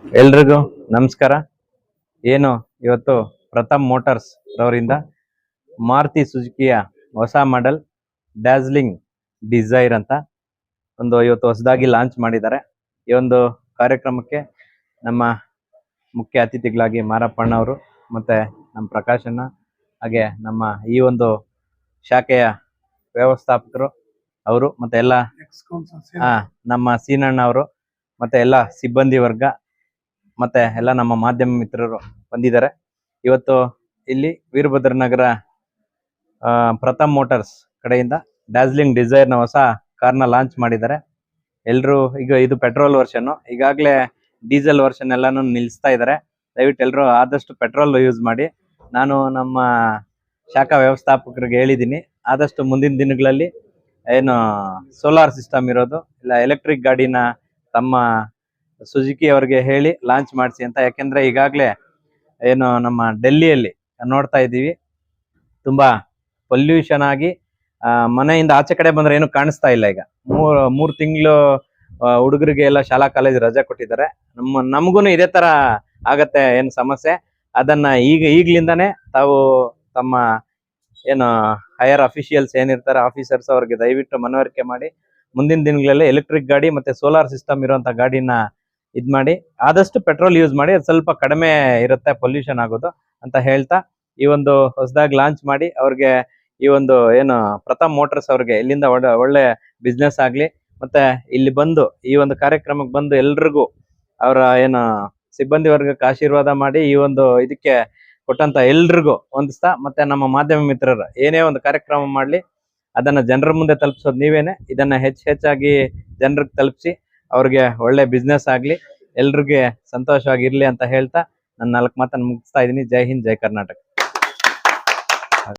ಎಲ್ರಿಗೂ ನಮಸ್ಕಾರ. ಏನು ಇವತ್ತು ಪ್ರಥಮ್ ಮೋಟಾರ್ಸ್ ಅವರಿಂದ ಮಾರುತಿ ಸುಜುಕಿಯ ಹೊಸ ಮಾಡೆಲ್ ಡ್ಯಾಸ್ಲಿಂಗ್ ಡಿಸೈರ್ ಅಂತ ಇವತ್ತು ಹೊಸದಾಗಿ ಲಾಂಚ್ ಮಾಡಿದ್ದಾರೆ. ಈ ಒಂದು ಕಾರ್ಯಕ್ರಮಕ್ಕೆ ನಮ್ಮ ಮುಖ್ಯ ಅತಿಥಿಗಳಾಗಿ ಮಾರಪ್ಪಣ್ಣ ಅವರು ಮತ್ತೆ ನಮ್ಮ ಪ್ರಕಾಶಣ್ಣ, ಹಾಗೆ ನಮ್ಮ ಈ ಒಂದು ಶಾಖೆಯ ವ್ಯವಸ್ಥಾಪಕರು ಅವರು, ಮತ್ತೆ ಎಲ್ಲ ನಮ್ಮ ಸೀನಣ್ಣ ಅವರು, ಮತ್ತೆ ಎಲ್ಲ ಸಿಬ್ಬಂದಿ ವರ್ಗ, ಮತ್ತೆ ಎಲ್ಲ ನಮ್ಮ ಮಾಧ್ಯಮ ಮಿತ್ರರು ಬಂದಿದ್ದಾರೆ. ಇವತ್ತು ಇಲ್ಲಿ ವೀರಭದ್ರ ನಗರ ಪ್ರಥಮ್ ಮೋಟಾರ್ಸ್ ಕಡೆಯಿಂದ ಡ್ಯಾಸ್ಲಿಂಗ್ ಡಿಸೈರ್ನ ಹೊಸ ಕಾರ್ನ ಲಾಂಚ್ ಮಾಡಿದ್ದಾರೆ. ಎಲ್ಲರೂ ಈಗ ಇದು ಪೆಟ್ರೋಲ್ ವರ್ಷನ್, ಈಗಾಗಲೇ ಡೀಸೆಲ್ ವರ್ಷನ್ ಎಲ್ಲಾನು ನಿಲ್ಲಿಸ್ತಾ ಇದ್ದಾರೆ. ದಯವಿಟ್ಟು ಎಲ್ಲರೂ ಆದಷ್ಟು ಪೆಟ್ರೋಲ್ ಯೂಸ್ ಮಾಡಿ. ನಾನು ನಮ್ಮ ಶಾಖಾ ವ್ಯವಸ್ಥಾಪಕರಿಗೆ ಹೇಳಿದ್ದೀನಿ, ಆದಷ್ಟು ಮುಂದಿನ ದಿನಗಳಲ್ಲಿ ಏನು ಸೋಲಾರ್ ಸಿಸ್ಟಮ್ ಇರೋದು ಇಲ್ಲ ಎಲೆಕ್ಟ್ರಿಕ್ ಗಾಡಿನ ತಮ್ಮ ಸುಜುಕಿ ಅವರಿಗೆ ಹೇಳಿ ಲಾಂಚ್ ಮಾಡಿಸಿ ಅಂತ. ಯಾಕೆಂದ್ರೆ ಈಗಾಗಲೇ ಏನು ನಮ್ಮ ಡೆಲ್ಲಿಯಲ್ಲಿ ನೋಡ್ತಾ ಇದ್ದೀವಿ, ತುಂಬಾ ಪೊಲ್ಯೂಷನ್ ಆಗಿ ಮನೆಯಿಂದ ಆಚೆ ಕಡೆ ಬಂದ್ರೆ ಏನು ಕಾಣಿಸ್ತಾ ಇಲ್ಲ. ಈಗ ಮೂರ್ ತಿಂಗಳು ಹುಡುಗರಿಗೆ ಎಲ್ಲ ಶಾಲಾ ಕಾಲೇಜ್ ರಜೆ ಕೊಟ್ಟಿದ್ದಾರೆ. ನಮಗೂ ಇದೇ ತರ ಆಗತ್ತೆ ಏನು ಸಮಸ್ಯೆ, ಅದನ್ನ ಈಗ್ಲಿಂದಾನೇ ತಾವು ತಮ್ಮ ಏನು ಹೈಯರ್ ಅಫಿಷಿಯಲ್ಸ್ ಏನಿರ್ತಾರೆ ಆಫೀಸರ್ಸ್ ಅವ್ರಿಗೆ ದಯವಿಟ್ಟು ಮನವರಿಕೆ ಮಾಡಿ ಮುಂದಿನ ದಿನಗಳಲ್ಲಿ ಎಲೆಕ್ಟ್ರಿಕ್ ಗಾಡಿ ಮತ್ತೆ ಸೋಲಾರ್ ಸಿಸ್ಟಮ್ ಇರುವಂತ ಗಾಡಿನ ಮಾಡಿ, ಆದಷ್ಟು ಪೆಟ್ರೋಲ್ ಯೂಸ್ ಮಾಡಿ, ಅದು ಸ್ವಲ್ಪ ಕಡಿಮೆ ಇರುತ್ತೆ ಪೊಲ್ಯೂಷನ್ ಆಗೋದು ಅಂತ ಹೇಳ್ತಾ, ಈ ಒಂದು ಹೊಸದಾಗಿ ಲಾಂಚ್ ಮಾಡಿ ಅವ್ರಿಗೆ ಈ ಒಂದು ಏನು ಪ್ರಥಮ್ ಮೋಟಾರ್ಸ್ ಅವ್ರಿಗೆ ಇಲ್ಲಿಂದ ಒಳ್ಳೆ ಬಿಸ್ನೆಸ್ ಆಗ್ಲಿ, ಮತ್ತೆ ಇಲ್ಲಿ ಬಂದು ಈ ಒಂದು ಕಾರ್ಯಕ್ರಮಕ್ಕೆ ಬಂದು ಎಲ್ರಿಗೂ ಅವರ ಏನು ಸಿಬ್ಬಂದಿ ವರ್ಗಕ್ಕೆ ಆಶೀರ್ವಾದ ಮಾಡಿ ಈ ಒಂದು ಇದಕ್ಕೆ ಕೊಟ್ಟಂತ ಎಲ್ರಿಗೂ ಹೊಂದಿಸ್ತಾ, ಮತ್ತೆ ನಮ್ಮ ಮಾಧ್ಯಮ ಮಿತ್ರರು ಏನೇ ಒಂದು ಕಾರ್ಯಕ್ರಮ ಮಾಡ್ಲಿ ಅದನ್ನ ಜನರ ಮುಂದೆ ತಲುಪಿಸೋದು ನೀವೇನೆ. ಇದನ್ನ ಹೆಚ್ಚಾಗಿ ಜನರಿಗೆ ತಲುಪಿಸಿ ಅವ್ರಿಗೆ ಒಳ್ಳೆ ಬಿಸ್ನೆಸ್ ಆಗ್ಲಿ, ಎಲ್ರಿಗೆ ಸಂತೋಷವಾಗಿರ್ಲಿ ಅಂತ ಹೇಳ್ತಾ ನನ್ನ 4 ಮಾತನ್ನು ಮುಗಿಸ್ತಾ ಇದ್ದೀನಿ. ಜೈ ಹಿಂದ್, ಜೈ ಕರ್ನಾಟಕ.